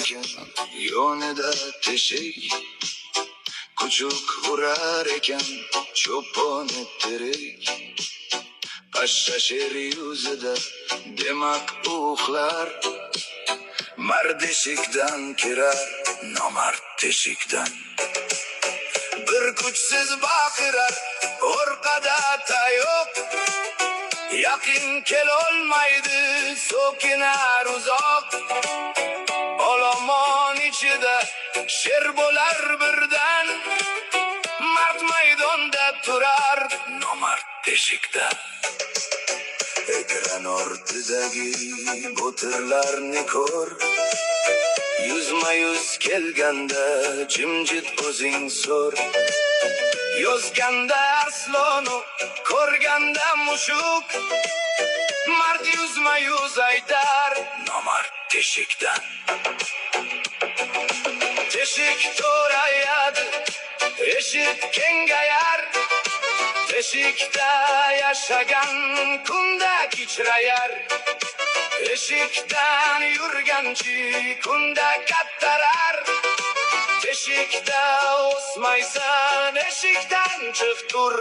ekan yonida teshik, kuchuk urar ekan cho'poni tirik. Pashsha sher yuzida demak uxlar, mard eshikdan kirar, nomard teshikdan. Bir kuchsiz baqirar orqada tayoq, yaqin kelolmaydi so'kinar uzoq. Olomon ichida sher bo'lar birdan, mard maydonda turar, nomard teshikda. Ekran ortidagi bo'tirlarni ko'r, yuzma yuz kelganda jimjit o'zing so'r. Yozganda arslonu, ko'rganda mushuk, mard yuzma yuz aytar, nomard teshikdan. Teshik to'rayadi, eshik kengayar, teshikda yashagan kunda kichrayar. Eshikdan yurganchi kunda kattarar, teshikda o'smaysan, eshikdan chiq tur.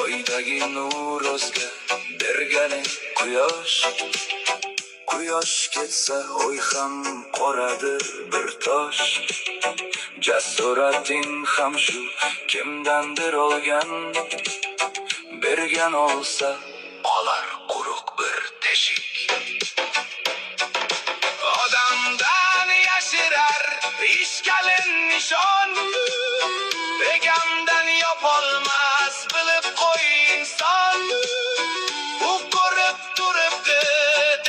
Oydagi nur o'zga bergani quyosh, quyosh ketsa o'y ham qoradir bir tosh. Jasorating ham shu kimdandir olgan, bergan olsa qolar quruq bir teshik. Odamdan yashirar ishkalin nishon, egamdan yopolmas